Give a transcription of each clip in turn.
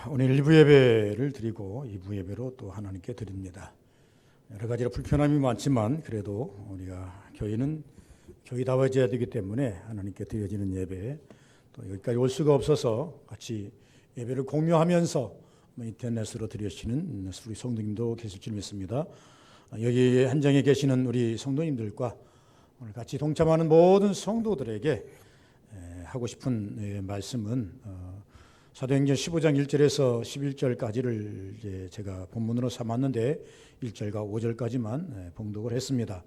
오늘 1부 예배를 드리고 2부 예배로 또 하나님께 드립니다. 여러 가지로 불편함이 많지만 그래도 우리가 교회는 교회다워져야 되기 때문에 하나님께 드려지는 예배, 또 여기까지 올 수가 없어서 같이 예배를 공유하면서 인터넷으로 드려지는 우리 성도님도 계실 줄 믿습니다. 여기 현장에 계시는 우리 성도님들과 오늘 같이 동참하는 모든 성도들에게 하고 싶은 말씀은 사도행전 15장 1절에서 11절까지를 이제 제가 본문으로 삼았는데 1절과 5절까지만 봉독을 했습니다.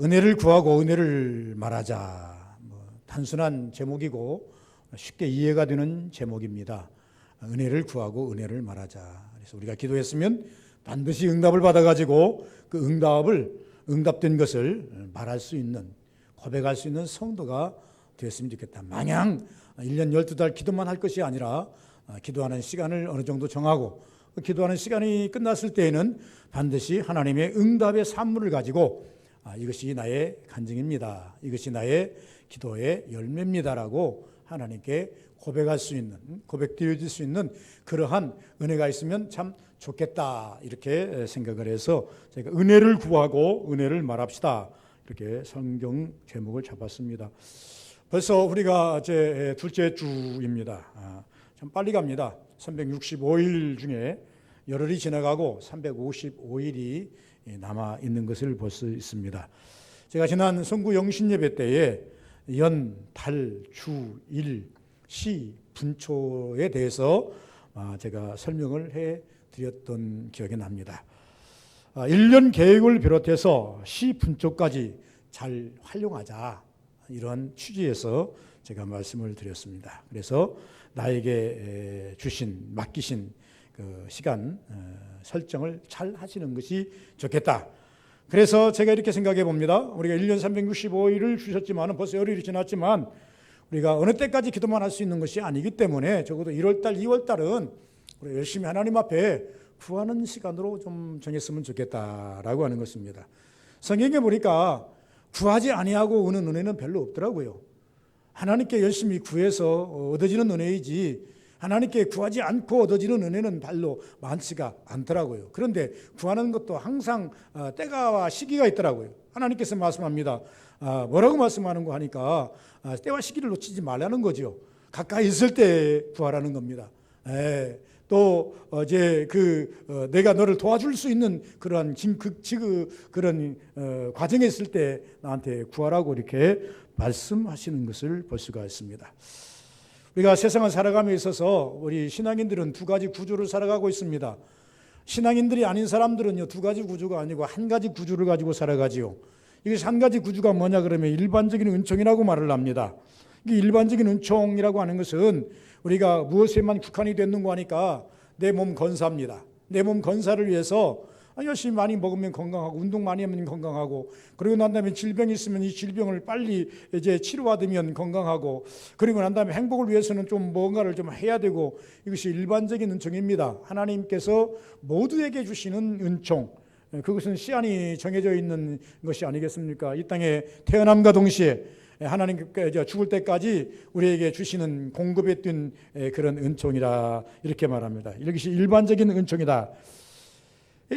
은혜를 구하고 은혜를 말하자. 단순한 제목이고 쉽게 이해가 되는 제목입니다. 은혜를 구하고 은혜를 말하자. 그래서 우리가 기도했으면 반드시 응답을 받아가지고 그 응답된 것을 말할 수 있는, 고백할 수 있는 성도가 되었으면 좋겠다. 마냥 1년 12달 기도만 할 것이 아니라 기도하는 시간을 어느 정도 정하고 그 기도하는 시간이 끝났을 때에는 반드시 하나님의 응답의 산물을 가지고 이것이 나의 간증입니다. 이것이 나의 기도의 열매입니다라고 하나님께 고백할 수 있는, 고백되어질 수 있는 그러한 은혜가 있으면 참 좋겠다 이렇게 생각을 해서 제가 은혜를 구하고 은혜를 말합시다 이렇게 성경 제목을 잡았습니다. 벌써 우리가 제 둘째 주입니다. 참 빨리 갑니다. 365일 중에 열흘이 지나가고 355일이 남아 있는 것을 볼 수 있습니다. 제가 지난 성구 영신 예배 때에 연, 달, 주, 일, 시, 분초에 대해서 제가 설명을 해 드렸던 기억이 납니다. 1년 계획을 비롯해서 시, 분초까지 잘 활용하자. 이런 취지에서 제가 말씀을 드렸습니다. 그래서 나에게 맡기신 그 시간 설정을 잘 하시는 것이 좋겠다. 그래서 제가 이렇게 생각해 봅니다. 우리가 1년 365일을 주셨지만 벌써 열흘이 지났지만 우리가 어느 때까지 기도만 할 수 있는 것이 아니기 때문에 적어도 1월달, 2월달은 우리 열심히 하나님 앞에 구하는 시간으로 좀 정했으면 좋겠다라고 하는 것입니다. 성경에 보니까 구하지 아니하고 오는 은혜는 별로 없더라고요. 하나님께 열심히 구해서 얻어지는 은혜이지 하나님께 구하지 않고 얻어지는 은혜는 별로 많지가 않더라고요. 그런데 구하는 것도 항상 때가 시기가 있더라고요. 하나님께서 말씀합니다. 뭐라고 말씀하는 거 하니까 때와 시기를 놓치지 말라는 거죠. 가까이 있을 때 구하라는 겁니다. 또 이제 내가 너를 도와줄 수 있는 그러한 그런 과정에 있을 때 나한테 구하라고 이렇게 말씀하시는 것을 볼 수가 있습니다. 우리가 세상을 살아감에 있어서 우리 신앙인들은 두 가지 구조를 살아가고 있습니다. 신앙인들이 아닌 사람들은요, 두 가지 구조가 아니고 한 가지 구조를 가지고 살아가지요. 이것이 한 가지 구조가 뭐냐 그러면 일반적인 은총이라고 말을 합니다. 이 일반적인 은총이라고 하는 것은 우리가 무엇에만 국한이 됐는가 하니까 내 몸 건사입니다. 내 몸 건사를 위해서 열심히 많이 먹으면 건강하고 운동 많이 하면 건강하고 그리고 난 다음에 질병이 있으면 이 질병을 빨리 이제 치료받으면 건강하고 그리고 난 다음에 행복을 위해서는 좀 뭔가를 좀 해야 되고 이것이 일반적인 은총입니다. 하나님께서 모두에게 주시는 은총, 그것은 시한이 정해져 있는 것이 아니겠습니까? 이 땅에 태어남과 동시에 하나님께서 죽을 때까지 우리에게 주시는 공급에 뛴 그런 은총이라 이렇게 말합니다. 이것이 일반적인 은총이다.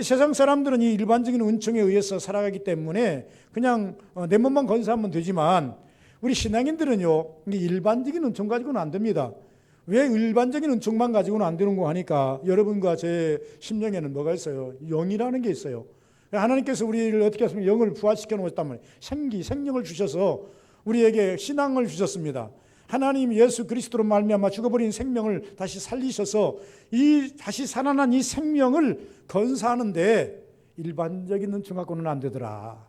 세상 사람들은 이 일반적인 은총에 의해서 살아가기 때문에 그냥 내 몸만 건사하면 되지만 우리 신앙인들은요, 일반적인 은총 가지고는 안 됩니다. 왜 일반적인 은총만 가지고는 안 되는 거 하니까 여러분과 제 심령에는 뭐가 있어요? 영이라는 게 있어요. 하나님께서 우리를 어떻게 하시면 영을 부활시켜 놓으셨단 말이에요. 생명을 주셔서 우리에게 신앙을 주셨습니다. 하나님 예수 그리스도로 말미암아 죽어버린 생명을 다시 살리셔서 이 다시 살아난 이 생명을 건사하는데 일반적인 은총 갖고는 안 되더라.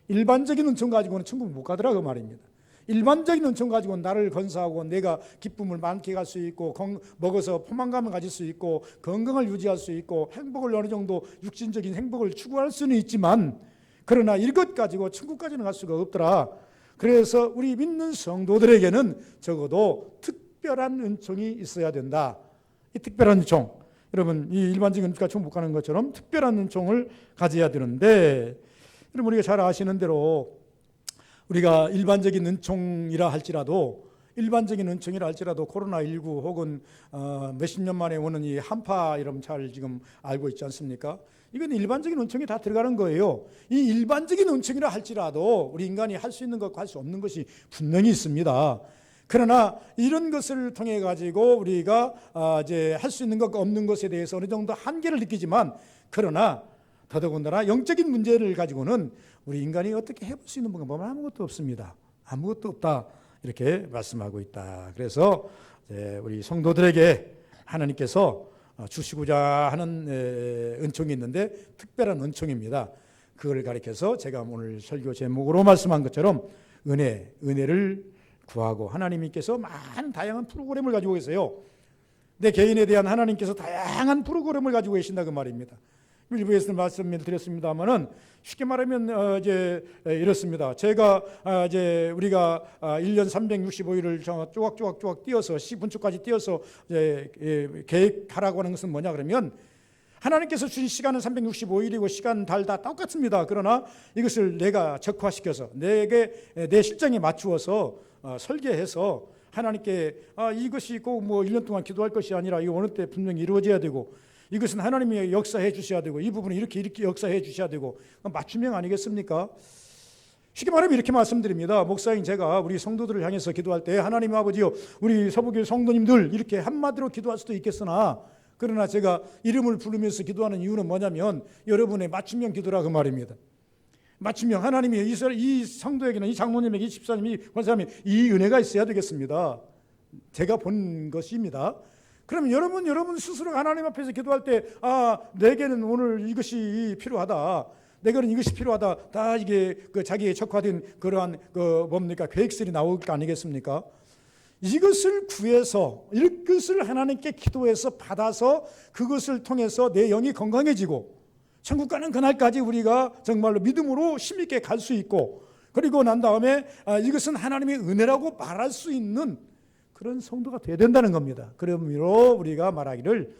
일반적인 은총 가지고는 천국 못 가더라 그 말입니다. 일반적인 은총 가지고는 나를 건사하고 내가 기쁨을 만끽할 수 있고 먹어서 포만감을 가질 수 있고 건강을 유지할 수 있고 행복을 어느 정도 육신적인 행복을 추구할 수는 있지만 그러나 이것 가지고 천국까지는 갈 수가 없더라. 그래서 우리 믿는 성도들에게는 적어도 특별한 은총이 있어야 된다. 이 특별한 은총, 여러분 이 일반적인 은총과 천국 가는 것처럼 특별한 은총을 가져야 되는데 여러분 우리가 잘 아시는 대로 우리가 일반적인 은총이라 할지라도 일반적인 은총이라 할지라도 코로나19 혹은 몇십 년 만에 오는 이 한파 이름 잘 지금 알고 있지 않습니까? 이건 일반적인 은총이 다 들어가는 거예요. 이 일반적인 은총이라 할지라도 우리 인간이 할 수 있는 것과 할 수 없는 것이 분명히 있습니다. 그러나 이런 것을 통해 가지고 우리가 이제 할 수 있는 것과 없는 것에 대해서 어느 정도 한계를 느끼지만, 그러나 더더군다나 영적인 문제를 가지고는 우리 인간이 어떻게 해볼 수 있는 방법은 아무것도 없습니다. 아무것도 없다, 이렇게 말씀하고 있다. 그래서 우리 성도들에게 하나님께서 주시고자 하는 은총이 있는데 특별한 은총입니다. 그걸 가리켜서 제가 오늘 설교 제목으로 말씀한 것처럼 은혜를 구하고, 하나님께서 많은 다양한 프로그램을 가지고 계세요. 내 개인에 대한 하나님께서 다양한 프로그램을 가지고 계신다, 그 말입니다. 일부에서 말씀을 드렸습니다만은 쉽게 말하면 이제 이렇습니다. 제가 이제 우리가 1년 365일을 쪼각쪼각 띄어서 분초까지 띄어서 이제 계획하라고 하는 것은 뭐냐 그러면, 하나님께서 주신 시간은 365일이고 시간 달 다 똑같습니다. 그러나 이것을 내가 적화시켜서 내 실정에 맞추어서 설계해서 하나님께 이것이 꼭 뭐 1년 동안 기도할 것이 아니라 이거 어느 때 분명히 이루어져야 되고, 이것은 하나님이 역사해 주셔야 되고, 이 부분은 이렇게 역사해 주셔야 되고, 맞춤형 아니겠습니까? 쉽게 말하면 이렇게 말씀드립니다. 목사인 제가 우리 성도들을 향해서 기도할 때, 하나님 아버지요, 우리 서부교회 성도님들, 이렇게 한마디로 기도할 수도 있겠으나, 그러나 제가 이름을 부르면서 기도하는 이유는 뭐냐면 여러분의 맞춤형 기도라, 그 말입니다. 맞춤형, 하나님이 이 성도에게는, 이 장로님에게, 이 집사님이, 권사님이 이 은혜가 있어야 되겠습니다. 제가 본 것입니다. 그러면 여러분 스스로 하나님 앞에서 기도할 때, 내게는 오늘 이것이 필요하다, 내게는 이것이 필요하다, 다 이게 자기의 적화된 그러한 계획들이 나올 거 아니겠습니까? 이것을 구해서, 이것을 하나님께 기도해서 받아서 그것을 통해서 내 영이 건강해지고 천국 가는 그날까지 우리가 정말로 믿음으로 힘있게 갈 수 있고, 그리고 난 다음에 이것은 하나님의 은혜라고 말할 수 있는 그런 성도가 되어야 된다는 겁니다. 그러므로 우리가 말하기를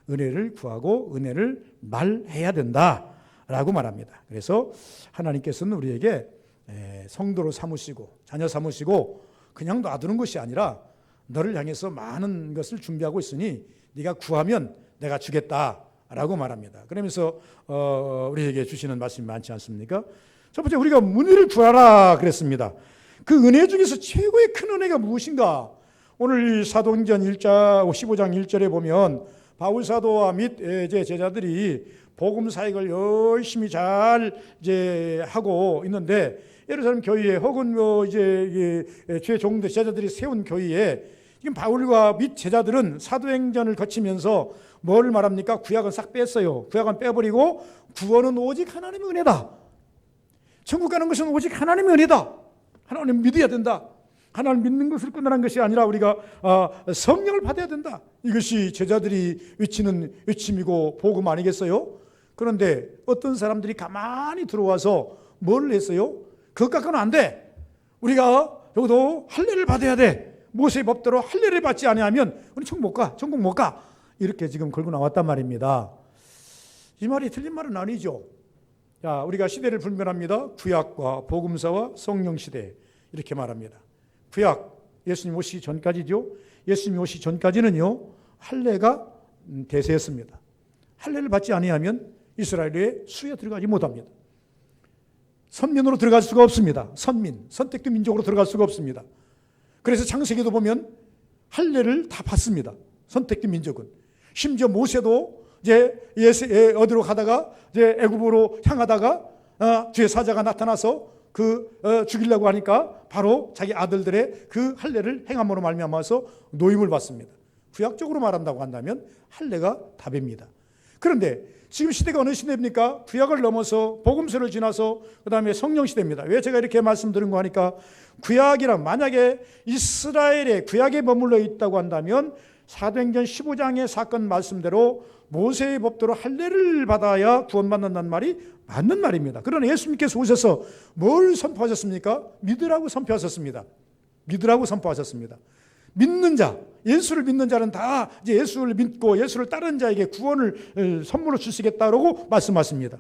은혜를 구하고 은혜를 말해야 된다라고 말합니다. 그래서 하나님께서는 우리에게 성도로 삼으시고 자녀 삼으시고 그냥 놔두는 것이 아니라 너를 향해서 많은 것을 준비하고 있으니 네가 구하면 내가 주겠다라고 말합니다. 그러면서 우리에게 주시는 말씀이 많지 않습니까? 첫 번째, 우리가 은혜를 구하라 그랬습니다. 그 은혜 중에서 최고의 큰 은혜가 무엇인가? 오늘 사도행전 15장 1절에 보면 바울 사도와 및 제자들이 복음 사역을 열심히 잘 하고 있는데, 예루살렘 교회에 혹은 최종대 제자들이 세운 교회에 지금 바울과 및 제자들은 사도행전을 거치면서 뭐를 말합니까? 구약은 싹 뺐어요. 구약은 빼버리고 구원은 오직 하나님의 은혜다. 천국 가는 것은 오직 하나님의 은혜다. 하나님 믿어야 된다. 하나님 믿는 것을 끝나는 것이 아니라 우리가 성령을 받아야 된다. 이것이 제자들이 외치는 외침이고 복음 아니겠어요? 그런데 어떤 사람들이 가만히 들어와서 뭘 했어요? 그것 갖고는 안 돼. 우리가 여기도 할례를 받아야 돼. 모세의 법대로 할례를 받지 아니하면 우리 천국 못 가. 이렇게 지금 걸고 나왔단 말입니다. 이 말이 틀린 말은 아니죠. 자, 우리가 시대를 분별합니다. 구약과 복음서와 성령 시대, 이렇게 말합니다. 구약, 예수님 오시기 전까지죠. 예수님 오시기 전까지는요, 할례가 대세였습니다. 할례를 받지 아니하면 이스라엘의 수에 들어가지 못합니다. 선민으로 들어갈 수가 없습니다. 선택된 민족으로 들어갈 수가 없습니다. 그래서 창세기도 보면 할례를 다 받습니다. 선택된 민족은. 심지어 모세도 어디로 가다가 애굽으로 향하다가 주의 사자가 나타나서 죽이려고 하니까 바로 자기 아들들의 그 할례를 행함으로 말미암아서 노임을 받습니다. 구약적으로 말한다고 한다면 할례가 답입니다. 그런데 지금 시대가 어느 시대입니까? 구약을 넘어서 복음서를 지나서 그 다음에 성령 시대입니다. 왜 제가 이렇게 말씀드린 거 하니까, 구약이란 만약에 이스라엘의 구약에 머물러 있다고 한다면 사도행전 15장의 사건 말씀대로 모세의 법대로 할례를 받아야 구원받는다는 말이 맞는 말입니다. 그러나 예수님께서 오셔서 뭘 선포하셨습니까? 믿으라고 선포하셨습니다. 믿으라고 선포하셨습니다. 믿는 자, 예수를 믿는 자는 다 이제 예수를 믿고 예수를 따르는 자에게 구원을 선물로 주시겠다라고 말씀하십니다.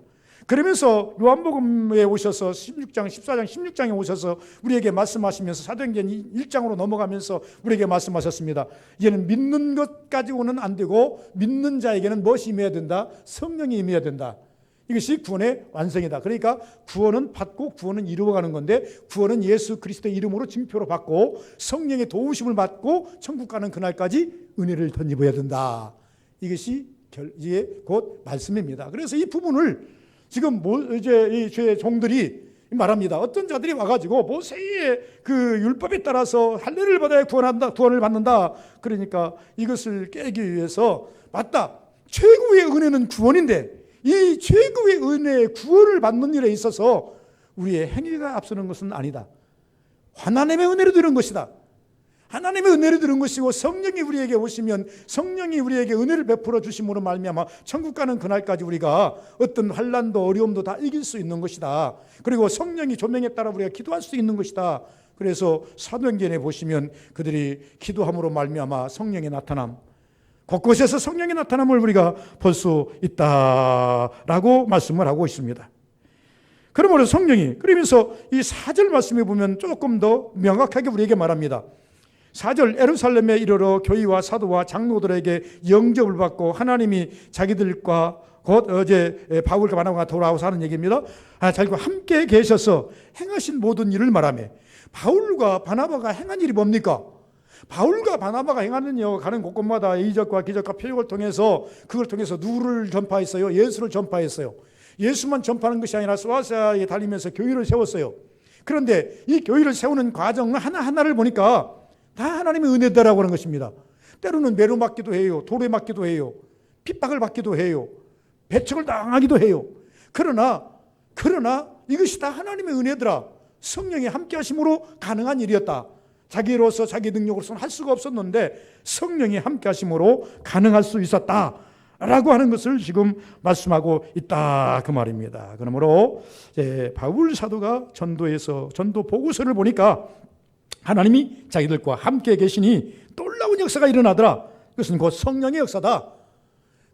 그러면서 요한복음에 오셔서 16장, 14장, 16장에 오셔서 우리에게 말씀하시면서 사도행전 1장으로 넘어가면서 우리에게 말씀하셨습니다. 이제는 믿는 것 가지고는 안 되고 믿는 자에게는 무엇이 임해야 된다? 성령이 임해야 된다. 이것이 구원의 완성이다. 그러니까 구원은 받고 구원은 이루어가는 건데, 구원은 예수 그리스도의 이름으로 징표로 받고 성령의 도우심을 받고 천국 가는 그날까지 은혜를 덧입어야 된다. 이것이 이제 곧 말씀입니다. 그래서 이 부분을 지금 이제 이 죄의 종들이 말합니다. 어떤 자들이 와가지고 모세의 그 율법에 따라서 할례를 받아야 구원을 받는다. 그러니까 이것을 깨기 위해서, 맞다, 최고의 은혜는 구원인데 이 최고의 은혜의 구원을 받는 일에 있어서 우리의 행위가 앞서는 것은 아니다. 하나님의 은혜로 들은 것이다. 하나님의 은혜를 들은 것이고, 성령이 우리에게 오시면 성령이 우리에게 은혜를 베풀어 주심으로 말미암아 천국 가는 그날까지 우리가 어떤 환난도 어려움도 다 이길 수 있는 것이다. 그리고 성령이 조명에 따라 우리가 기도할 수 있는 것이다. 그래서 사도행전에 보시면 그들이 기도함으로 말미암아 성령의 나타남, 곳곳에서 성령의 나타남을 우리가 볼 수 있다라고 말씀을 하고 있습니다. 그러므로 성령이, 그러면서 이 4절 말씀에 보면 조금 더 명확하게 우리에게 말합니다. 4절, 예루살렘에 이르러 교회와 사도와 장로들에게 영접을 받고 하나님이 자기들과 곧 어제 바울과 바나바가 돌아와서 하는 얘기입니다. 자기와 함께 계셔서 행하신 모든 일을 말하며, 바울과 바나바가 행한 일이 뭡니까? 바울과 바나바가 행하는 일, 가는 곳곳마다 이적과 기적과 표적을 통해서, 그걸 통해서 누구를 전파했어요? 예수를 전파했어요. 예수만 전파하는 것이 아니라 소아시아에 달리면서 교회를 세웠어요. 그런데 이 교회를 세우는 과정 하나하나를 보니까 다 하나님의 은혜다라고 하는 것입니다. 때로는 매로 맞기도 해요. 돌에 맞기도 해요. 핍박을 받기도 해요. 배척을 당하기도 해요. 그러나 이것이 다 하나님의 은혜더라. 성령이 함께 하심으로 가능한 일이었다. 자기로서 자기 능력으로서는 할 수가 없었는데 성령이 함께 하심으로 가능할 수 있었다라고 하는 것을 지금 말씀하고 있다, 그 말입니다. 그러므로 바울 사도가 전도에서 전도 보고서를 보니까 하나님이 자기들과 함께 계시니 놀라운 역사가 일어나더라. 그것은 곧 성령의 역사다.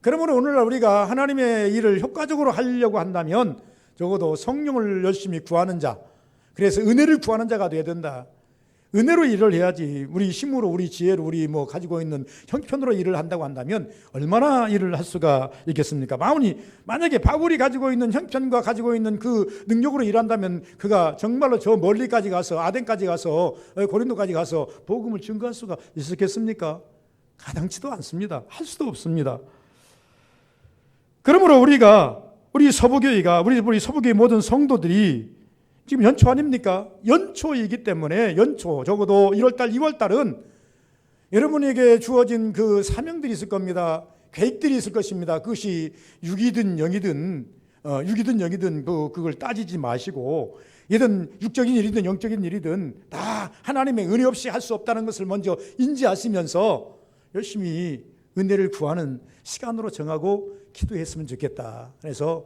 그러므로 오늘날 우리가 하나님의 일을 효과적으로 하려고 한다면 적어도 성령을 열심히 구하는 자, 그래서 은혜를 구하는 자가 되어야 된다. 은혜로 일을 해야지. 우리 힘으로, 우리 지혜로, 우리 가지고 있는 형편으로 일을 한다고 한다면 얼마나 일을 할 수가 있겠습니까? 만약에 바울이 가지고 있는 형편과 가지고 있는 그 능력으로 일한다면 그가 정말로 저 멀리까지 가서, 아덴까지 가서, 고린도까지 가서 복음을 증거할 수가 있었겠습니까? 가당치도 않습니다. 할 수도 없습니다. 그러므로 우리 서부교회가, 우리 서부교회 모든 성도들이 지금 연초 아닙니까? 연초이기 때문에, 적어도 1월달, 2월달은 여러분에게 주어진 그 사명들이 있을 겁니다. 계획들이 있을 것입니다. 그것이 육이든 영이든 그걸 따지지 마시고, 이든 육적인 일이든 영적인 일이든 다 하나님의 은혜 없이 할 수 없다는 것을 먼저 인지하시면서 열심히 은혜를 구하는 시간으로 정하고 기도했으면 좋겠다. 그래서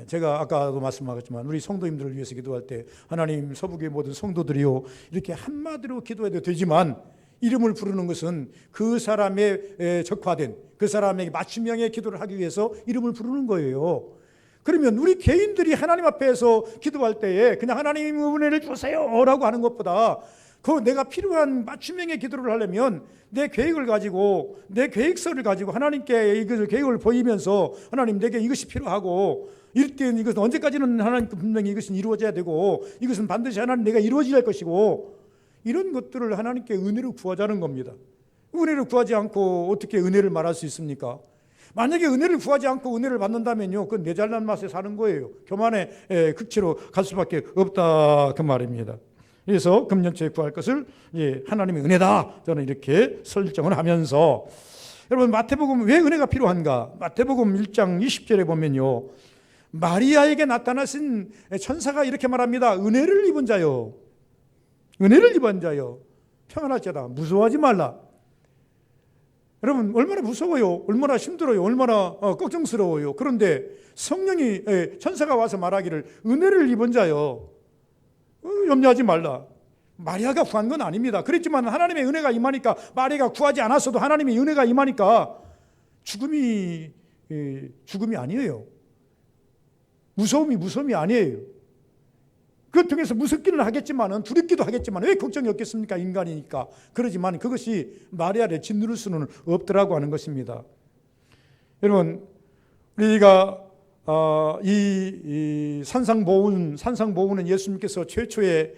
제가 아까도 말씀하셨지만 우리 성도님들을 위해서 기도할 때, 하나님, 서부교회 모든 성도들이요, 이렇게 한마디로 기도해도 되지만 이름을 부르는 것은 그 사람의 적화된, 그 사람에게 맞춤형의 기도를 하기 위해서 이름을 부르는 거예요. 그러면 우리 개인들이 하나님 앞에서 기도할 때에 그냥 하나님 은혜를 주세요 라고 하는 것보다, 내가 필요한 맞춤형의 기도를 하려면 내 계획을 가지고, 내 계획서를 가지고 하나님께 이것을 계획을 보이면서, 하나님, 내게 이것이 필요하고, 이럴 때는 이것은 언제까지는 하나님 분명히 이것은 이루어져야 되고, 이것은 반드시 하나님 내가 이루어져야 할 것이고, 이런 것들을 하나님께 은혜를 구하자는 겁니다. 은혜를 구하지 않고 어떻게 은혜를 말할 수 있습니까? 만약에 은혜를 구하지 않고 은혜를 받는다면요, 그건 내 잘난 맛에 사는 거예요. 교만의 극치로 갈 수밖에 없다, 그 말입니다. 그래서 금년초에 구할 것을 하나님의 은혜다, 저는 이렇게 설정을 하면서, 여러분, 마태복음 왜 은혜가 필요한가? 마태복음 1장 20절에 보면요, 마리아에게 나타나신 천사가 이렇게 말합니다. 은혜를 입은 자요, 은혜를 입은 자요, 평안할지어다, 무서워하지 말라. 여러분, 얼마나 무서워요, 얼마나 힘들어요, 얼마나 걱정스러워요. 그런데 성령이, 천사가 와서 말하기를 은혜를 입은 자요, 염려하지 말라. 마리아가 구한 건 아닙니다. 그랬지만 하나님의 은혜가 임하니까, 마리아가 구하지 않았어도 하나님의 은혜가 임하니까 죽음이 아니에요. 무서움이 아니에요. 그 통해서 무섭기는 하겠지만은, 두렵기도 하겠지만 왜 걱정이 없겠습니까? 인간이니까. 그러지만 그것이 말이 아래 짓누를 수는 없더라고 하는 것입니다. 여러분, 우리가 이 산상보훈은 예수님께서 최초에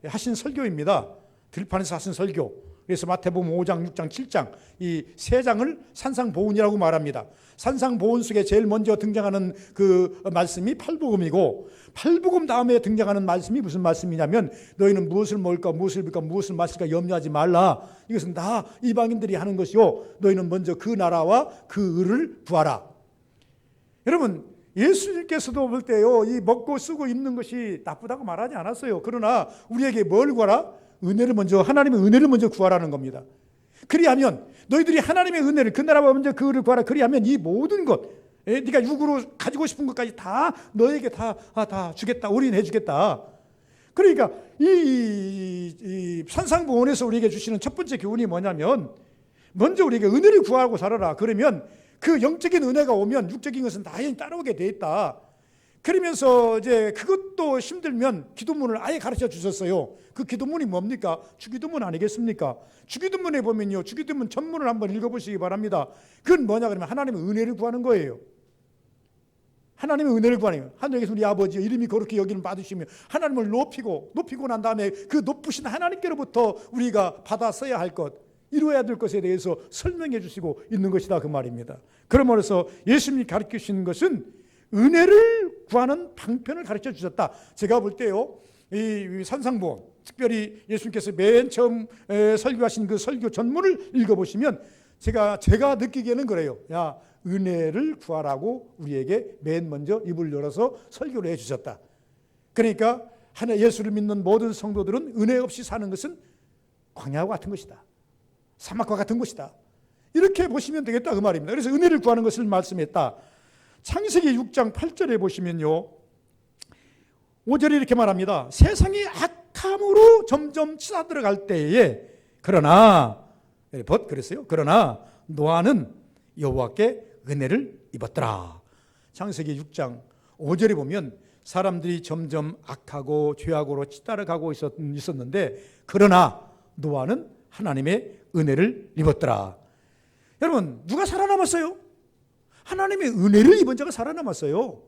하신 설교입니다. 들판에서 하신 설교. 그래서 마태복음 5장, 6장, 7장 이 세 장을 산상보훈이라고 말합니다. 산상보훈 속에 제일 먼저 등장하는 그 말씀이 팔복음이고, 팔복음 다음에 등장하는 말씀이 무슨 말씀이냐면, 너희는 무엇을 먹을까, 무엇을 입을까, 무엇을 마실까 염려하지 말라. 이것은 다 이방인들이 하는 것이요, 너희는 먼저 그 나라와 그 의를 구하라. 여러분, 예수님께서도 볼 때요, 이 먹고 쓰고 입는 것이 나쁘다고 말하지 않았어요. 그러나 우리에게 뭘 구하라? 하나님의 은혜를 먼저 구하라는 겁니다. 그리하면 너희들이 하나님의 은혜를, 그 나라와 먼저 그 의를 구하라. 그리하면 이 모든 것, 네가 육으로 가지고 싶은 것까지 다 너에게 다 주겠다, 올인해 주겠다. 그러니까 이 산상보훈에서 우리에게 주시는 첫 번째 교훈이 뭐냐면, 먼저 우리에게 은혜를 구하고 살아라. 그러면 그 영적인 은혜가 오면 육적인 것은 당연히 따라오게 돼 있다. 그러면서 이제 그것도 힘들면 기도문을 아예 가르쳐 주셨어요. 그 기도문이 뭡니까? 주기도문 아니겠습니까? 주기도문에 보면요, 주기도문 전문을 한번 읽어보시기 바랍니다. 그건 뭐냐 그러면 하나님의 은혜를 구하는 거예요. 하나님의 은혜를 구하는 거예요. 하늘에서 우리 아버지 이름이 거룩히 여기는 받으시며, 하나님을 높이고 난 다음에 그 높으신 하나님께로부터 우리가 받아 써야 할 것, 이루어야 될 것에 대해서 설명해 주시고 있는 것이다, 그 말입니다. 그러므로서 예수님이 가르쳐 주시는 것은 은혜를 구하는 방편을 가르쳐 주셨다. 제가 볼 때요, 이 산상보훈, 특별히 예수님께서 맨 처음 설교하신 그 설교 전문을 읽어보시면 제가 느끼기에는 그래요. 야, 은혜를 구하라고 우리에게 맨 먼저 입을 열어서 설교를 해주셨다. 그러니까 예수를 믿는 모든 성도들은 은혜 없이 사는 것은 광야와 같은 것이다, 사막과 같은 것이다, 이렇게 보시면 되겠다, 그 말입니다. 그래서 은혜를 구하는 것을 말씀했다. 창세기 6장 8절에 보시면요, 5절에 이렇게 말합니다. 세상이 악함으로 점점 치닫들어갈 때에 그러나 노아는 여호와께 은혜를 입었더라. 창세기 6장 5절에 보면 사람들이 점점 악하고 죄악으로 치달아가고 있었는데, 그러나 노아는 하나님의 은혜를 입었더라. 여러분, 누가 살아남았어요? 하나님의 은혜를 입은 자가 살아남았어요.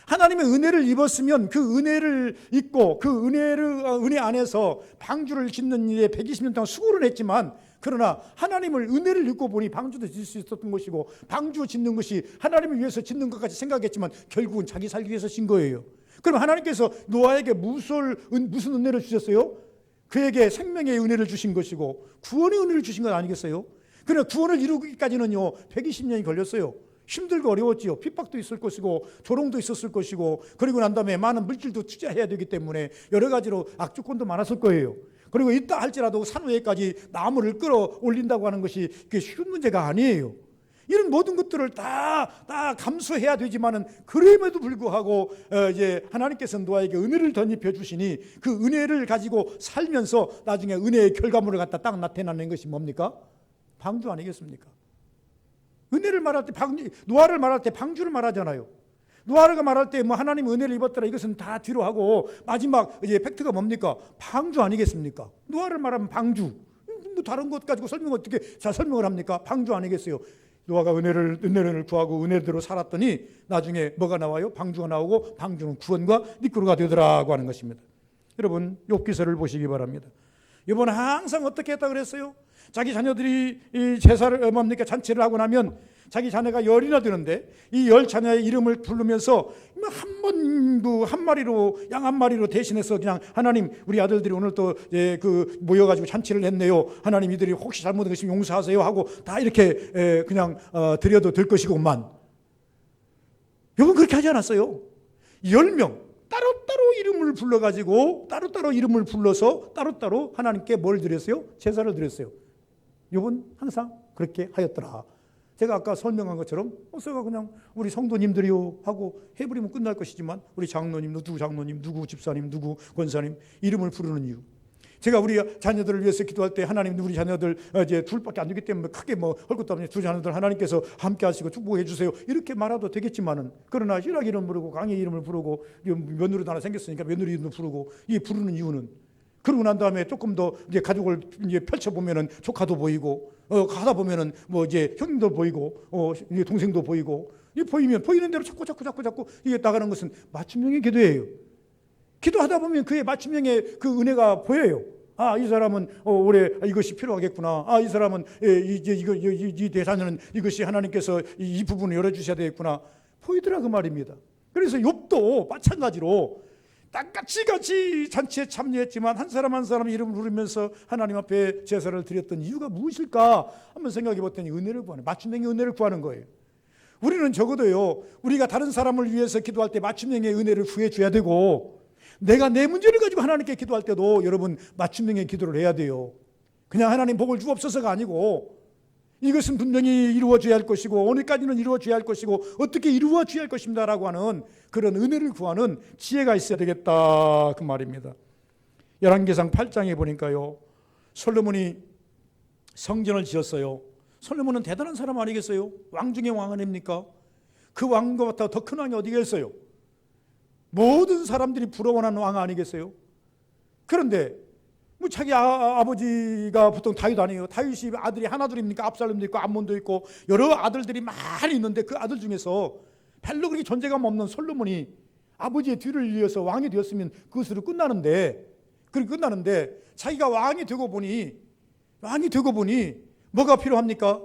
하나님의 은혜를 입었으면 그 은혜를 입고 그 은혜 안에서 방주를 짓는 일에 120년 동안 수고를 했지만, 그러나 하나님을 은혜를 입고 보니 방주도 짓을 수 있었던 것이고, 방주 짓는 것이 하나님을 위해서 짓는 것까지 생각했지만 결국은 자기 살기 위해서 진 거예요. 그럼 하나님께서 노아에게 무슨 은혜를 주셨어요? 그에게 생명의 은혜를 주신 것이고 구원의 은혜를 주신 것 아니겠어요? 그러나 구원을 이루기까지는요 120년이 걸렸어요. 힘들고 어려웠지요. 핍박도 있을 것이고 조롱도 있었을 것이고, 그리고 난 다음에 많은 물질도 투자해야 되기 때문에 여러 가지로 악조건도 많았을 거예요. 그리고 있다 할지라도 산 위에까지 나무를 끌어올린다고 하는 것이 그게 쉬운 문제가 아니에요. 이런 모든 것들을 다 감수해야 되지만은, 그럼에도 불구하고 이제 하나님께서 노아에게 은혜를 덧입혀 주시니 그 은혜를 가지고 살면서 나중에 은혜의 결과물을 갖다 딱 나타내는 것이 뭡니까? 방주 아니겠습니까? 은혜를 말할 때 노아를 말할 때 방주를 말하잖아요. 노아가 말할 때 뭐 하나님 은혜를 입었더라, 이것은 다 뒤로 하고 마지막 이제 팩트가 뭡니까? 방주 아니겠습니까? 노아를 말하면 방주. 뭐 다른 것 가지고 어떻게 잘 설명을 합니까? 방주 아니겠어요? 노아가 은혜를 구하고 은혜대로 살았더니 나중에 뭐가 나와요? 방주가 나오고, 방주는 구원과 미끄러가 되더라고 하는 것입니다. 여러분, 욥기서를 보시기 바랍니다. 욥은 항상 어떻게 했다 그랬어요? 자기 자녀들이 이 잔치를 하고 나면 자기 자녀가 10이나 되는데 이 10자녀의 이름을 부르면서 양 한 마리로 대신해서 그냥, 하나님 우리 아들들이 오늘 또 모여가지고 잔치를 했네요. 하나님 이들이 혹시 잘못한 것이면 용서하세요 하고 다 이렇게 그냥 드려도 될 것이고만. 욥은 그렇게 하지 않았어요. 10명 따로따로 이름을 불러가지고 따로따로 이름을 불러서 따로따로 하나님께 뭘 드렸어요? 제사를 드렸어요. 욥은 항상 그렇게 하였더라. 제가 아까 설명한 것처럼 목사가 그냥 우리 성도님들이요 하고 해버리면 끝날 것이지만, 우리 장로님, 누구 장로님, 누구 집사님, 누구 권사님 이름을 부르는 이유. 제가 우리 자녀들을 위해서 기도할 때 하나님 우리 자녀들 이제 둘밖에 안 되기 때문에 크게 뭐 할 것도 없는 두 자녀들 하나님께서 함께 하시고 축복해 주세요. 이렇게 말해도 되겠지만은 그러나 희락 이름 부르고 강의 이름을 부르고 며느리도 하나 생겼으니까 며느리 이름도 부르고 이 부르는 이유는 그러고 난 다음에 조금 더 이제 가족을 이제 펼쳐 보면은 조카도 보이고 가다 보면은 뭐 이제 형님도 보이고 이제 동생도 보이고 이 보이면 보이는 대로 자꾸 이게 나가는 것은 맞춤형의 기도예요. 기도하다 보면 그의 맞춤형의 그 은혜가 보여요. 아, 이 사람은 올해 이것이 필요하겠구나. 아, 이 사람은 이제 이 대사는 이것이 하나님께서 이 부분을 열어주셔야 되겠구나. 보이더라 그 말입니다. 그래서 욥도 마찬가지로 같이 잔치에 참여했지만 한 사람 한 사람 이름을 부르면서 하나님 앞에 제사를 드렸던 이유가 무엇일까 한번 생각해 봤더니 은혜를 구하는, 맞춤형의 은혜를 구하는 거예요. 우리는 적어도요, 우리가 다른 사람을 위해서 기도할 때 맞춤형의 은혜를 구해줘야 되고, 내가 내 문제를 가지고 하나님께 기도할 때도 여러분 맞춤형의 기도를 해야 돼요. 그냥 하나님 복을 주옵소서가 아니고 이것은 분명히 이루어져야 할 것이고 오늘까지는 이루어져야 할 것이고 어떻게 이루어져야 할 것입니다라고 하는 그런 은혜를 구하는 지혜가 있어야 되겠다 그 말입니다. 열왕기상 8장에 보니까요, 솔로몬이 성전을 지었어요. 솔로몬은 대단한 사람 아니겠어요? 왕 중에 왕 아닙니까? 그 왕보다 더 큰 왕이 어디 계세요? 모든 사람들이 부러워하는 왕 아니겠어요? 그런데 뭐 자기 아버지가 보통 다윗 아니에요. 다윗이 아들이 하나둘입니까? 압살롬도 있고 암몬도 있고 여러 아들들이 많이 있는데 그 아들 중에서 별로 그렇게 존재감 없는 솔로몬이 아버지의 뒤를 이어서 왕이 되었으면 그것으로 끝나는데 자기가 왕이 되고 보니 뭐가 필요합니까?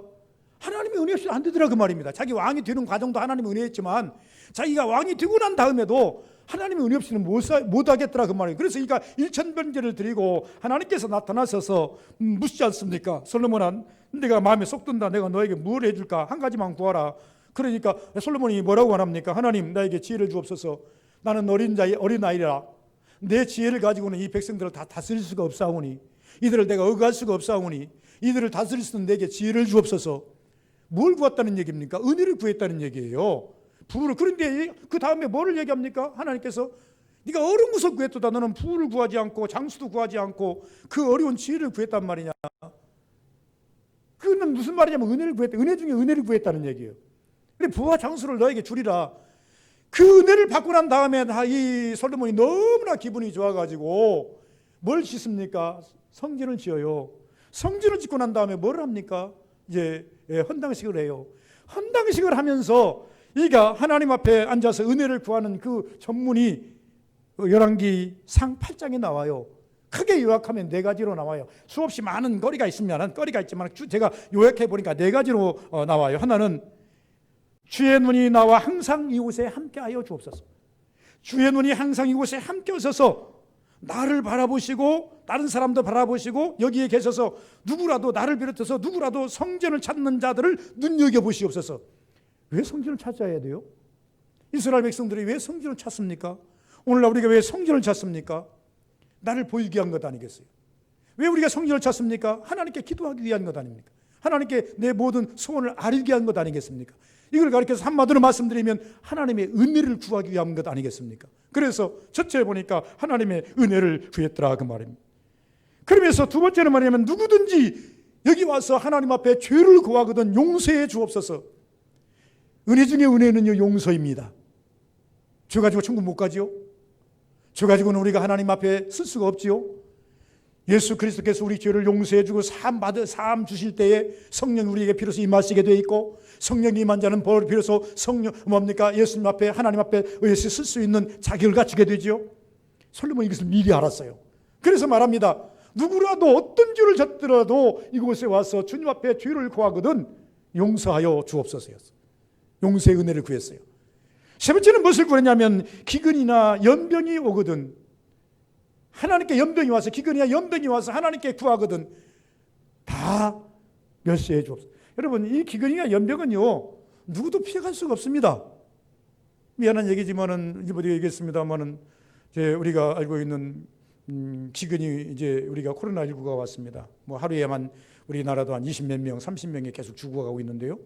하나님의 은혜 없이 안 되더라 그 말입니다. 자기 왕이 되는 과정도 하나님의 은혜였지만 자기가 왕이 되고 난 다음에도 하나님의 은혜 없이는 못 하겠더라 그 말이에요. 그래서 그러니까 일천번제를 드리고 하나님께서 나타나셔서 묻지 않습니까? 솔로몬아, 내가 마음에 쏙 든다. 내가 너에게 뭘 해줄까? 한 가지만 구하라. 그러니까 솔로몬이 뭐라고 말합니까? 하나님, 나에게 지혜를 주옵소서. 나는 어린아이라 내 지혜를 가지고는 이 백성들을 다 다스릴 수가 없사오니, 이들을 내가 억압할 수가 없사오니 이들을 다스릴 수 있는 내게 지혜를 주옵소서. 뭘 구했다는 얘기입니까? 은혜를 구했다는 얘기예요. 부를. 그런데 그 다음에 뭐를 얘기합니까? 하나님께서 네가 어려운 것을 구했도다. 너는 부를 구하지 않고 장수도 구하지 않고 그 어려운 지혜를 구했단 말이냐. 그건 무슨 말이냐면 은혜를 구했다. 은혜 중에 은혜를 구했다는 얘기예요. 근데 부와 장수를 너에게 주리라. 그 은혜를 받고 난 다음에 이 솔로몬이 너무나 기분이 좋아가지고 뭘 짓습니까? 성전을 지어요. 성전을 짓고 난 다음에 뭘 합니까? 이제 헌당식을 해요. 헌당식을 하면서 이가 하나님 앞에 앉아서 은혜를 구하는 그 전문이 열왕기상 8장에 나와요. 크게 요약하면 네 가지로 나와요. 수없이 많은 거리가 있지만 제가 요약해 보니까 네 가지로 나와요. 하나는 주의 눈이 나와 항상 이곳에 함께하여 주옵소서. 주의 눈이 항상 이곳에 함께 오셔서 나를 바라보시고 다른 사람도 바라보시고 여기에 계셔서 누구라도 나를 비롯해서 누구라도 성전을 찾는 자들을 눈여겨보시옵소서. 왜 성전을 찾아야 돼요? 이스라엘 백성들이 왜 성전을 찾습니까? 오늘날 우리가 왜 성전을 찾습니까? 나를 보이기 위한 것 아니겠어요? 왜 우리가 성전을 찾습니까? 하나님께 기도하기 위한 것 아닙니까? 하나님께 내 모든 소원을 아뢰기 위한 것 아니겠습니까? 이걸 가르쳐서 한마디로 말씀드리면 하나님의 은혜를 구하기 위한 것 아니겠습니까? 그래서 첫째 보니까 하나님의 은혜를 구했더라 그 말입니다. 그러면서 두 번째는 뭐냐면 누구든지 여기 와서 하나님 앞에 죄를 구하거든 용서해 주옵소서. 은혜 중에 은혜는요 용서입니다. 죄 가지고 천국 못 가지요. 죄 가지고는 우리가 하나님 앞에 쓸 수가 없지요. 예수 그리스도께서 우리 죄를 용서해 주고 사함 주실 때에 성령이 우리에게 비로소 임하시게 돼 있고, 성령이 임한 자는 비로소 예수님 앞에 하나님 앞에 의해서 쓸 수 있는 자격을 갖추게 되지요. 솔로몬이 이것을 미리 알았어요. 그래서 말합니다. 누구라도 어떤 죄를 졌더라도 이곳에 와서 주님 앞에 죄를 구하거든 용서하여 주옵소서였어요. 용서의 은혜를 구했어요. 세 번째는 무엇을 구했냐면 기근이나 연병이 오거든 하나님께 연병이 와서 기근이나 연병이 와서 하나님께 구하거든 다 멸시해 주옵소서. 여러분 이 기근이나 연병은요 누구도 피해갈 수가 없습니다. 미안한 얘기지만은 이번에 얘기했습니다만은 우리가 알고 있는 기근이 이제 우리가 코로나19가 왔습니다. 뭐 하루에만 우리나라도 한 20몇 명, 30명이 계속 죽어가고 있는데요.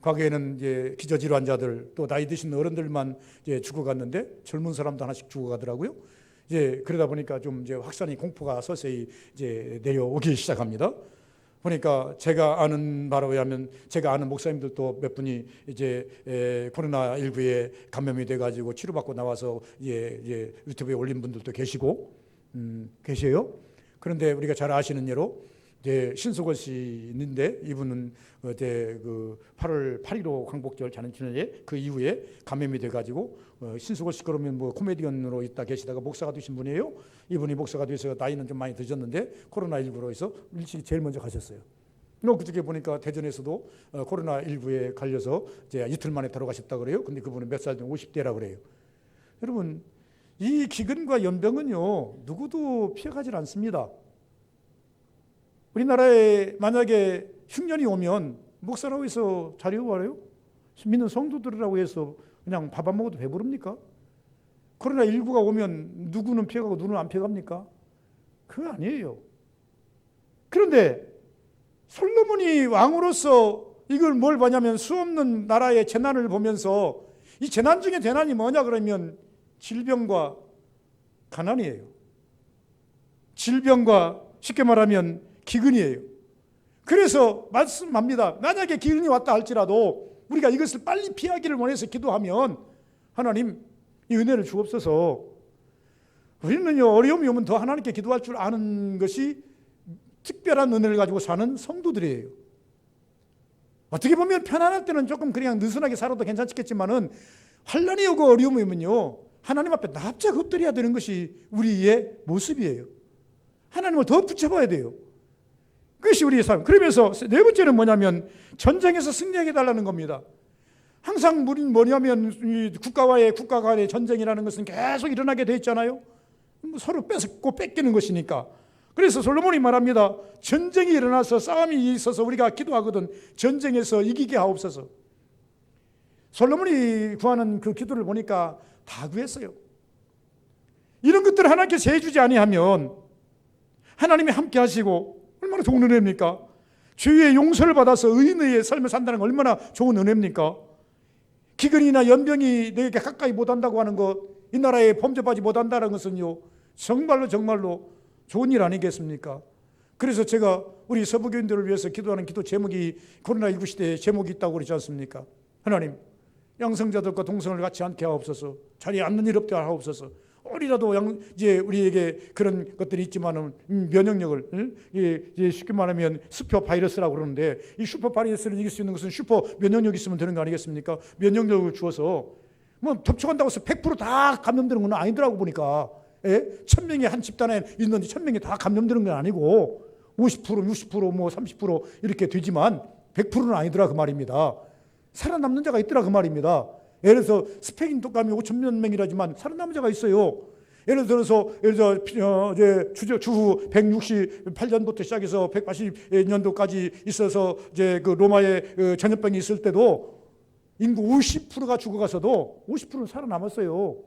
과거에는 이제 기저질환자들 또 나이 드신 어른들만 이제 죽어갔는데 젊은 사람도 하나씩 죽어가더라고요. 이제 그러다 보니까 좀 이제 확산이 공포가 서서히 이제 내려오기 시작합니다. 보니까 제가 아는 바로 의하면 제가 아는 목사님들도 몇 분이 이제 코로나 19에 감염이 돼가지고 치료받고 나와서 이제 유튜브에 올린 분들도 계시고 계세요. 그런데 우리가 잘 아시는 예로 이제 신수걸 씨 있는데 이분은 어제 그 8월 8.15 광복절 잔치에 그 이후에 감염이 돼가지고 신수걸 씨 그러면 뭐 코미디언으로 있다 계시다가 목사가 되신 분이에요. 이분이 목사가 돼서 나이는 좀 많이 드셨는데 코로나19로 해서 일찍 제일 먼저 가셨어요. 그저께 보니까 대전에서도 코로나19에 걸려서 이제 이틀 만에 돌아가셨다 그래요. 근데 그분은 몇 살 된 50대라 그래요. 여러분 이 기근과 연병은요 누구도 피해가질 않습니다. 우리나라에 만약에 흉년이 오면 목사라고 해서 자리에 와요? 믿는 성도들이라고 해서 그냥 밥 안 먹어도 배부릅니까? 코로나19가 오면 누구는 피해가고 누구는 안 피해갑니까? 그거 아니에요. 그런데 솔로몬이 왕으로서 이걸 뭘 보냐면 수없는 나라의 재난을 보면서 이 재난 중에 재난이 뭐냐 그러면 질병과 가난이에요. 질병과 쉽게 말하면 기근이에요. 그래서 말씀합니다. 만약에 기근이 왔다 할지라도 우리가 이것을 빨리 피하기를 원해서 기도하면 하나님 이 은혜를 주옵소서. 우리는요 어려움이 오면 더 하나님께 기도할 줄 아는 것이 특별한 은혜를 가지고 사는 성도들이에요. 어떻게 보면 편안할 때는 조금 그냥 느슨하게 살아도 괜찮겠지만은 환난이 오고 어려움이 오면요 하나님 앞에 납작 엎드려야 되는 것이 우리의 모습이에요. 하나님을 더 붙여봐야 돼요. 그것이 우리의 삶. 그러면서 네 번째는 뭐냐면 전쟁에서 승리하게 달라는 겁니다. 항상 우리는 뭐냐면 국가 간의 전쟁이라는 것은 계속 일어나게 돼 있잖아요. 서로 뺏고 뺏기는 것이니까. 그래서 솔로몬이 말합니다. 전쟁이 일어나서 싸움이 있어서 우리가 기도하거든 전쟁에서 이기게 하옵소서. 솔로몬이 구하는 그 기도를 보니까 다 구했어요. 이런 것들을 하나님께서 해주지 아니하면 하나님이 함께 하시고 얼마나 좋은 은혜입니까? 주의 용서를 받아서 의인의 삶을 산다는 건 얼마나 좋은 은혜입니까? 기근이나 연병이 내게 가까이 못한다고 하는 것, 이 나라에 범접하지 못한다는 것은요 정말로 좋은 일 아니겠습니까? 그래서 제가 우리 서부교인들을 위해서 기도하는 기도 제목이 코로나19 시대에 제목이 있다고 그러지 않습니까? 하나님 양성자들과 동성을 같이 않게 하옵소서. 자리에 앉는 일 없게 하옵소서. 어리라도 이제 우리에게 그런 것들이 있지만은 면역력을 쉽게 말하면 슈퍼 바이러스라고 그러는데 이 슈퍼 바이러스를 이길 수 있는 것은 슈퍼 면역력이 있으면 되는 거 아니겠습니까? 면역력을 주어서 뭐 접촉한다고 해서 100%다 감염되는 건 아니더라고 보니까 1000명이 한 집단에 있는데 1000명이 다 감염되는 건 아니고 50%, 60%, 뭐 30% 이렇게 되지만 100%는 아니더라 그 말입니다. 살아남는 자가 있더라 그 말입니다. 예를 들어서 스페인 독감이 5,000만 명이라지만 살아남은 자가 있어요. 예를 들어서 이제 주후 168년부터 시작해서 180년도까지 있어서 이제 그 로마의 전염병이 있을 때도 인구 50%가 죽어가서도 50%는 살아남았어요.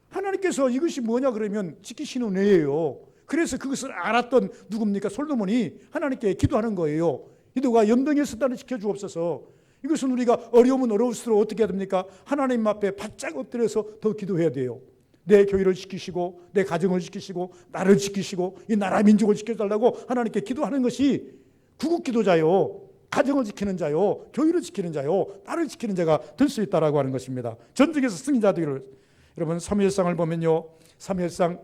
하나님께서 이것이 뭐냐 그러면 지키시는 은혜예요. 그래서 그것을 알았던 누굽니까? 솔로몬이 하나님께 기도하는 거예요. 기도가 연병에서 나를 지켜주옵소서. 이것은 우리가 어려우면 어려울수록 어떻게 해야 됩니까? 하나님 앞에 바짝 엎드려서 더 기도해야 돼요. 내 교회를 지키시고 내 가정을 지키시고 나를 지키시고 이 나라 민족을 지켜달라고 하나님께 기도하는 것이 구국기도자요. 가정을 지키는 자요. 교회를 지키는 자요. 나를 지키는 자가 될 수 있다라고 하는 것입니다. 전쟁에서 승리자들을 여러분 사무엘상을 보면요. 사무엘상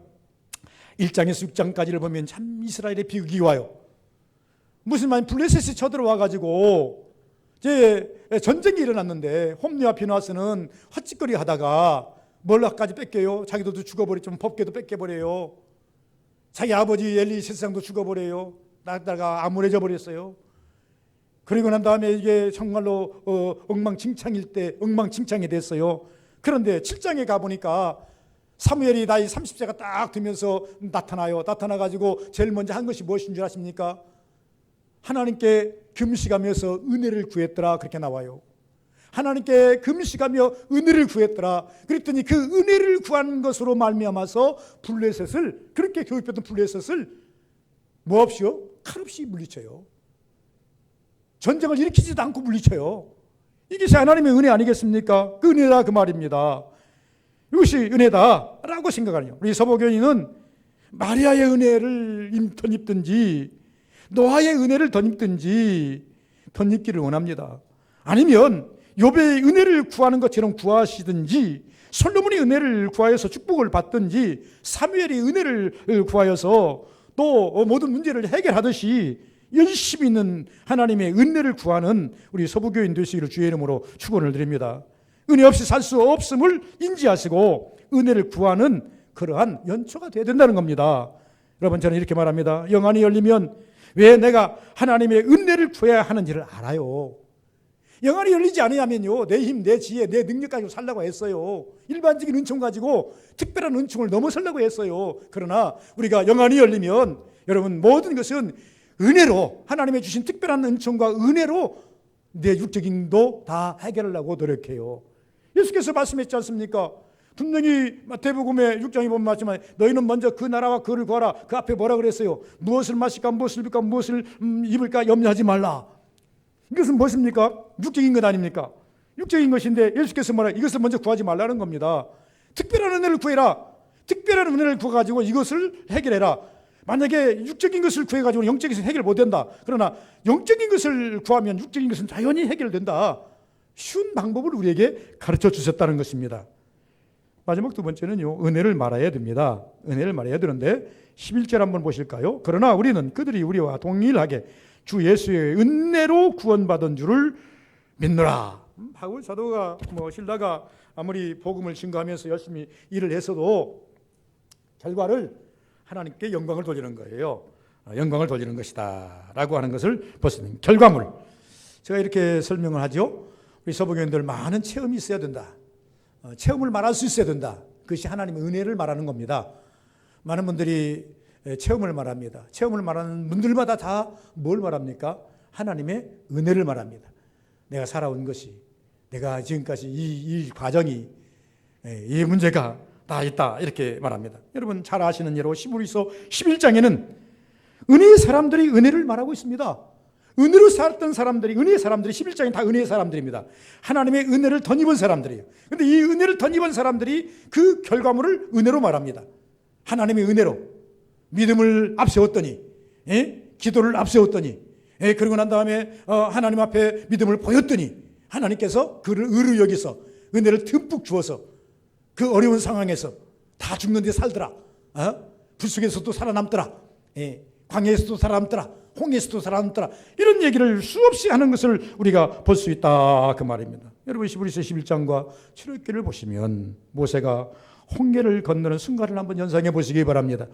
1장에서 6장까지를 보면 참 이스라엘의 비극이 와요. 무슨 말 블레셋이 쳐들어와 가지고 이제 전쟁이 일어났는데 홈리와 비나스는 헛짓거리 하다가 뭘까지 뺏겨요. 자기도 죽어버리죠. 법궤도 뺏겨버려요. 자기 아버지 엘리 세상도 죽어버려요. 나다가 암울해져 버렸어요. 그리고 난 다음에 이게 정말로 엉망진창이 됐어요. 그런데 7장에 가보니까 사무엘이 나이 30세가 딱 되면서 나타나요. 나타나가지고 제일 먼저 한 것이 무엇인 줄 아십니까? 하나님께 금식하면서 은혜를 구했더라 그렇게 나와요. 하나님께 금식하며 은혜를 구했더라. 그랬더니 그 은혜를 구한 것으로 말미암아서 블레셋을 그렇게 교육했던 블레셋을 뭐 없이요? 칼 없이 물리쳐요. 전쟁을 일으키지도 않고 물리쳐요. 이것이 하나님의 은혜 아니겠습니까? 그 은혜라 그 말입니다. 이것이 은혜다라고 생각하네요. 우리 서보교인은 마리아의 은혜를 덧입든지 노아의 은혜를 덧입든지 덧입기를 원합니다. 아니면 욥의 은혜를 구하는 것처럼 구하시든지 솔로몬의 은혜를 구하여서 축복을 받든지 사무엘의 은혜를 구하여서 또 모든 문제를 해결하듯이 열심히 있는 하나님의 은혜를 구하는 우리 서부교인 되시기를 주의 이름으로 축원을 드립니다. 은혜 없이 살 수 없음을 인지하시고 은혜를 구하는 그러한 연초가 되어야 된다는 겁니다. 여러분, 저는 이렇게 말합니다. 영안이 열리면 왜 내가 하나님의 은혜를 구해야 하는지를 알아요. 영안이 열리지 않으면요, 내 힘, 내 지혜, 내 능력 가지고 살려고 했어요. 일반적인 은총 가지고 특별한 은총을 넘어서려고 했어요. 그러나 우리가 영안이 열리면 여러분, 모든 것은 은혜로, 하나님의 주신 특별한 은총과 은혜로 내 육적인도 다 해결하려고 노력해요. 예수께서 말씀했지 않습니까? 분명히 마태복음의 6장에 보면 말씀하지만 너희는 먼저 그 나라와 그를 구하라. 그 앞에 뭐라 그랬어요? 무엇을 마실까, 무엇을 입을까, 무엇을 입을까 염려하지 말라. 이것은 무엇입니까? 육적인 것 아닙니까? 육적인 것인데 예수께서 뭐라? 이것을 먼저 구하지 말라는 겁니다. 특별한 은혜를 구해라. 특별한 은혜를 구해가지고 이것을 해결해라. 만약에 육적인 것을 구해가지고 영적인 것은 해결 못된다. 그러나 영적인 것을 구하면 육적인 것은 자연히 해결된다. 쉬운 방법을 우리에게 가르쳐 주셨다는 것입니다. 마지막 두 번째는요, 은혜를 말해야 됩니다. 은혜를 말해야 되는데 11절 한번 보실까요? 그러나 우리는 그들이 우리와 동일하게 주 예수의 은혜로 구원받은 줄을 믿노라. 바울 사도가 신라가 아무리 복음을 증거하면서 열심히 일을 했어도 결과를 하나님께 영광을 돌리는 거예요. 영광을 돌리는 것이다 라고 하는 것을 벗는 결과물. 제가 이렇게 설명을 하죠. 우리 서부교인들 많은 체험이 있어야 된다. 체험을 말할 수 있어야 된다. 그것이 하나님의 은혜를 말하는 겁니다. 많은 분들이 체험을 말합니다. 체험을 말하는 분들마다 다 뭘 말합니까? 하나님의 은혜를 말합니다. 내가 살아온 것이, 내가 지금까지 이 과정이, 이 문제가 다 있다 이렇게 말합니다. 여러분 잘 아시는 예로 히브리서 11장에는 은혜의 사람들이 은혜를 말하고 있습니다. 은혜로 살았던 사람들이, 은혜의 사람들이 11장이 다 은혜의 사람들입니다. 하나님의 은혜를 덧입은 사람들이에요. 그런데 이 은혜를 덧입은 사람들이 그 결과물을 은혜로 말합니다. 하나님의 은혜로 믿음을 앞세웠더니, 기도를 앞세웠더니, 그리고 난 다음에 하나님 앞에 믿음을 보였더니 하나님께서 그를 의로 여기서 은혜를 듬뿍 주어서 그 어려운 상황에서 다 죽는데 살더라. 불 속에서도 살아남더라. 광야에서도 살아남더라. 홍해에서도 살아남더라. 이런 얘기를 수없이 하는 것을 우리가 볼 수 있다 그 말입니다. 여러분 히브리서 11장과 출애굽기를 보시면 모세가 홍해를 건너는 순간을 한번 연상해 보시기 바랍니다.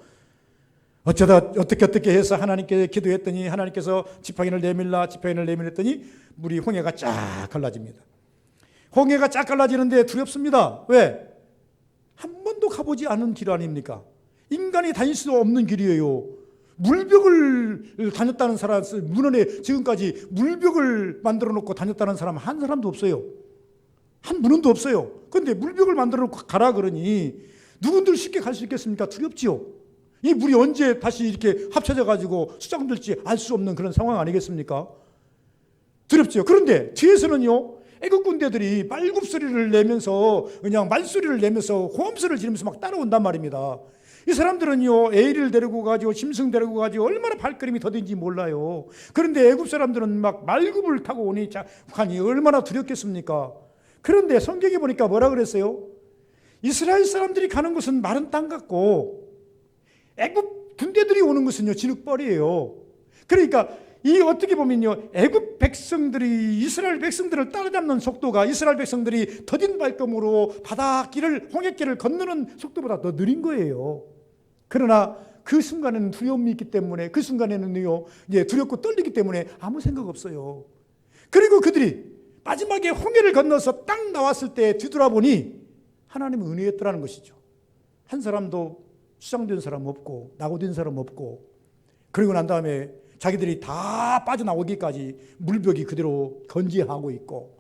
어쩌다 어떻게 해서 하나님께 기도했더니 하나님께서 지팡이를 내밀었더니 물이 홍해가 쫙 갈라집니다. 홍해가 쫙 갈라지는데 두렵습니다. 왜? 한 번도 가보지 않은 길 아닙니까? 인간이 다닐 수 없는 길이에요. 물벽을 다녔다는 사람, 문헌에 지금까지 물벽을 만들어 놓고 다녔다는 사람 한 사람도 없어요. 한 문헌도 없어요. 그런데 물벽을 만들어 놓고 가라 그러니 누군들 쉽게 갈 수 있겠습니까? 두렵지요. 이 물이 언제 다시 이렇게 합쳐져 가지고 수장될지 알 수 없는 그런 상황 아니겠습니까? 두렵지요. 그런데 뒤에서는요, 애국 군대들이 말굽소리를 내면서 그냥 말소리를 내면서 호함소리를 지르면서 막 따라온단 말입니다. 이 사람들은요, 에이를 데리고 가지고 짐승 데리고 가지고 얼마나 발걸음이 더딘지 몰라요. 그런데 애굽 사람들은 막 말굽을 타고 오니 하니 얼마나 두렵겠습니까? 그런데 성경에 보니까 뭐라 그랬어요? 이스라엘 사람들이 가는 곳은 마른 땅 같고 애굽 군대들이 오는 것은요, 진흙벌이에요. 그러니까 이 어떻게 보면요, 애굽 백성들이 이스라엘 백성들을 따라잡는 속도가 이스라엘 백성들이 더딘 발걸음으로 바닷길을, 홍해길을 건너는 속도보다 더 느린 거예요. 그러나 그 순간에는 두려움이 있기 때문에, 그 순간에는요, 이제 두렵고 떨리기 때문에 아무 생각 없어요. 그리고 그들이 마지막에 홍해를 건너서 딱 나왔을 때 뒤돌아보니 하나님의 은혜였더라는 것이죠. 한 사람도 수장된 사람 없고 낙오된 사람 없고, 그리고 난 다음에 자기들이 다 빠져나오기까지 물벽이 그대로 건재하고 있고,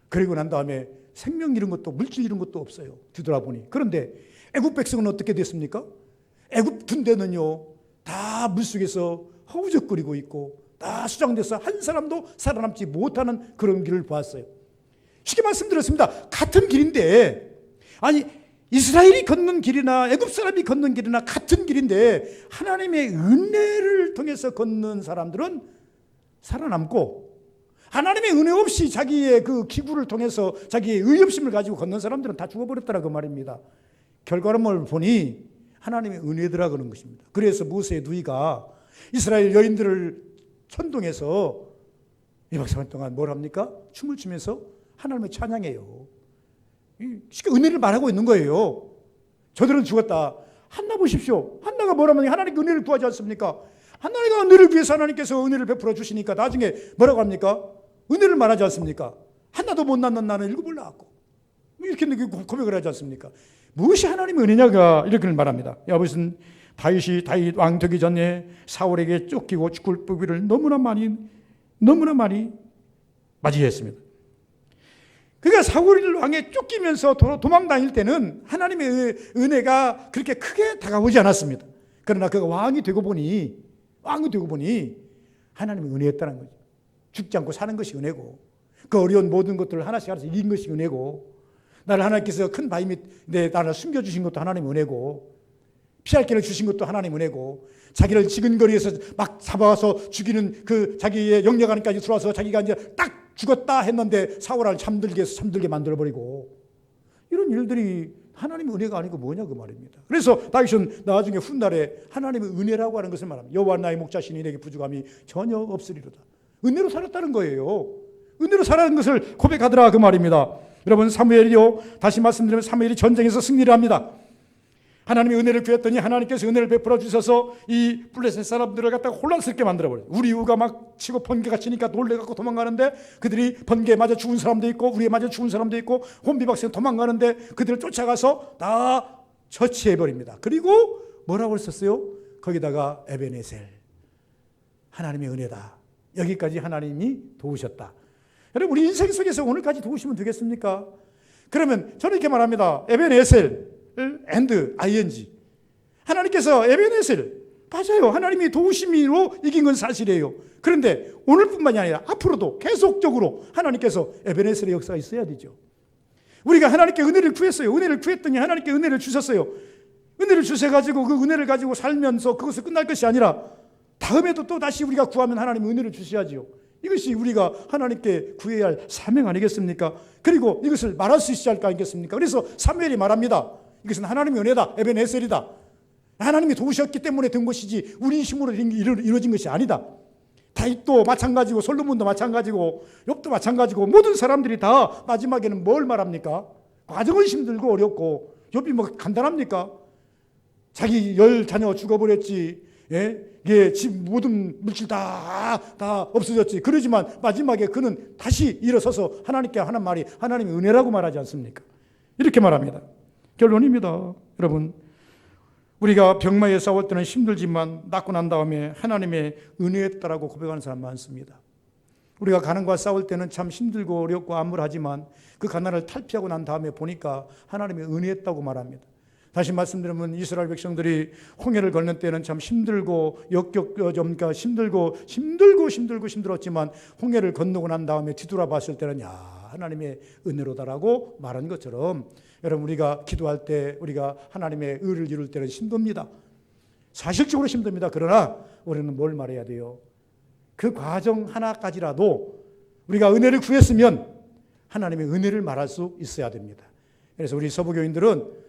그리고 난 다음에 생명 잃은 것도 물질 잃은 것도 없어요. 뒤돌아보니. 그런데 애굽 백성은 어떻게 됐습니까? 애굽 군대는요, 다 물속에서 허우적거리고 있고 다 수장돼서 한 사람도 살아남지 못하는 그런 길을 보았어요. 쉽게 말씀드렸습니다. 같은 길인데, 아니 이스라엘이 걷는 길이나 애굽 사람이 걷는 길이나 같은 길인데 하나님의 은혜를 통해서 걷는 사람들은 살아남고, 하나님의 은혜 없이 자기의 그 기구를 통해서 자기의 의협심을 가지고 걷는 사람들은 다 죽어버렸다라고 말입니다. 결과를 보니 하나님의 은혜더라 그런 것입니다. 그래서 모세의 누이가 이스라엘 여인들을 천동에서 2박 3일 동안 뭘 합니까? 춤을 추면서 하나님을 찬양해요. 은혜를 말하고 있는 거예요. 저들은 죽었다. 한나 보십시오. 한나가 뭐라면 하나님께 은혜를 구하지 않습니까? 하나님과 은혜를 위해서 하나님께서 은혜를 베풀어 주시니까 나중에 뭐라고 합니까? 은혜를 말하지 않습니까? 한나도 못 낳는 나는 일곱을 낳았고, 이렇게 고백을 하지 않습니까? 무엇이 하나님의 은혜냐가 이렇게 말합니다. 아버지는 다윗이 다윗 왕 되기 전에 사울에게 쫓기고 죽을 뿌비를 너무나 많이 맞이했습니다. 그러니까 사울 왕에 쫓기면서 도망 다닐 때는 하나님의 은혜가 그렇게 크게 다가오지 않았습니다. 그러나 그가 왕이 되고 보니 하나님의 은혜였다는 거죠. 죽지 않고 사는 것이 은혜고, 그 어려운 모든 것들을 하나씩 이긴 것이 은혜고, 나를 하나님께서 큰 바위 밑에 나를 숨겨주신 것도 하나님의 은혜고, 피할 길을 주신 것도 하나님의 은혜고, 자기를 지근거리에서 막 잡아서 죽이는 그 자기의 영역 안까지 들어와서 자기가 이제 딱 죽었다 했는데 사울을 잠들게 만들어버리고, 이런 일들이 하나님의 은혜가 아니고 뭐냐 그 말입니다. 그래서 다윗은 나중에 훗날에 하나님의 은혜라고 하는 것을 말합니다. 여호와 나의 목자시니 내게 부족함이 전혀 없으리로다. 은혜로 살았다는 거예요. 은혜로 살아는 것을 고백하더라 그 말입니다. 여러분, 사무엘이요, 다시 말씀드리면 사무엘이 전쟁에서 승리를 합니다. 하나님의 은혜를 구했더니 하나님께서 은혜를 베풀어 주셔서 이 블레셋 사람들을 갖다가 혼란스럽게 만들어버려요. 우리 우가 막 치고 번개가 치니까 놀래갖고 도망가는데, 그들이 번개에 맞아 죽은 사람도 있고 우리에 맞아 죽은 사람도 있고 혼비박산 도망가는데 그들을 쫓아가서 다 처치해버립니다. 그리고 뭐라고 썼어요? 거기다가 에베네셀, 하나님의 은혜다. 여기까지 하나님이 도우셨다. 여러분, 우리 인생 속에서 오늘까지 도우시면 되겠습니까? 그러면 저는 이렇게 말합니다. 에베네셀 and ing. 하나님께서 에베네셀, 맞아요. 하나님이 도우심으로 이긴 건 사실이에요. 그런데 오늘뿐만이 아니라 앞으로도 계속적으로 하나님께서 에베네셀의 역사가 있어야 되죠. 우리가 하나님께 은혜를 구했어요. 은혜를 구했더니 하나님께 은혜를 주셨어요. 은혜를 주셔가지고 그 은혜를 가지고 살면서 그것을 끝날 것이 아니라 다음에도 또 다시 우리가 구하면 하나님 은혜를 주셔야지요. 이것이 우리가 하나님께 구해야 할 사명 아니겠습니까? 그리고 이것을 말할 수 있어야 할 거 아니겠습니까? 그래서 사무엘이 말합니다. 이것은 하나님의 은혜다. 에베네셀이다. 하나님이 도우셨기 때문에 된 것이지 우리 힘으로 이루어진 것이 아니다. 다윗도 마찬가지고 솔로몬도 마찬가지고 욥도 마찬가지고 모든 사람들이 다 마지막에는 뭘 말합니까? 과정은 힘들고 어렵고, 욥이 뭐 간단합니까? 자기 10자녀 죽어버렸지. 예, 집 모든 물질 다 없어졌지. 그러지만 마지막에 그는 다시 일어서서 하나님께 하는 말이 하나님의 은혜라고 말하지 않습니까? 이렇게 말합니다. 결론입니다. 여러분, 우리가 병마에 싸울 때는 힘들지만 낫고 난 다음에 하나님의 은혜였다라고 고백하는 사람 많습니다. 우리가 가난과 싸울 때는 참 힘들고 어렵고 암울하지만 그 가난을 탈피하고 난 다음에 보니까 하나님의 은혜였다고 말합니다. 다시 말씀드리면 이스라엘 백성들이 홍해를 건넌 때는 참 힘들고 힘들었지만 홍해를 건너고 난 다음에 뒤돌아봤을 때는 하나님의 은혜로다라고 말한 것처럼, 여러분, 우리가 기도할 때 우리가 하나님의 의를 이룰 때는 힘듭니다. 사실적으로 힘듭니다. 그러나 우리는 뭘 말해야 돼요? 그 과정 하나까지라도 우리가 은혜를 구했으면 하나님의 은혜를 말할 수 있어야 됩니다. 그래서 우리 서부교인들은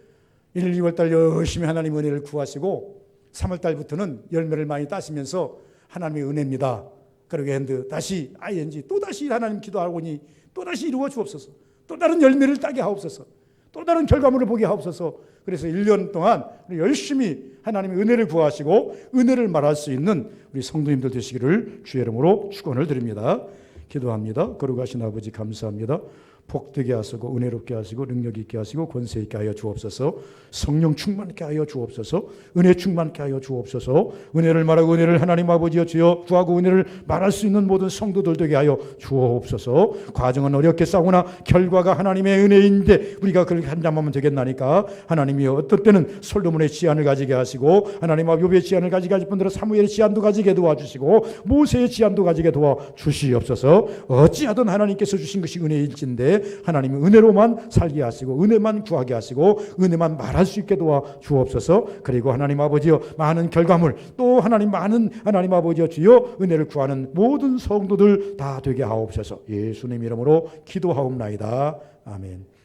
1, 2월달 열심히 하나님의 은혜를 구하시고 3월달부터는 열매를 많이 따시면서 하나님의 은혜입니다. 그러게 했는데 다시 ing 또다시 하나님 기도하오니 또다시 이루어 주옵소서. 또 다른 열매를 따게 하옵소서. 또 다른 결과물을 보게 하옵소서. 그래서 1년 동안 열심히 하나님의 은혜를 구하시고 은혜를 말할 수 있는 우리 성도님들 되시기를 주의 이름으로 축원을 드립니다. 기도합니다. 거룩하신 아버지 감사합니다. 복되게 하시고 은혜롭게 하시고 능력 있게 하시고 권세 있게 하여 주옵소서. 성령 충만케 하여 주옵소서. 은혜 충만케 하여 주옵소서. 은혜를 말하고 은혜를 하나님 아버지여 주여 구하고 은혜를 말할 수 있는 모든 성도들 되게 하여 주옵소서. 과정은 어렵게 싸우나 결과가 하나님의 은혜인데 우리가 그렇게 한잠하면 되겠나니까 하나님이 어떤 때는 솔로몬의 지안을 가지게 하시고 하나님 욥의 지안을 가지게 하실 분들은 사무엘의 지안도 가지게 도와주시고 모세의 지안도 가지게 도와주시옵소서. 어찌하든 하나님께서 주신 것이 은혜일진데 가운데 하나님이 은혜로만 살게 하시고 은혜만 구하게 하시고 은혜만 말할 수 있게 도와 주옵소서. 그리고 하나님 아버지여 많은 결과물 또 하나님 많은 하나님 아버지여 주여 은혜를 구하는 모든 성도들 다 되게 하옵소서. 예수님 이름으로 기도하옵나이다. 아멘.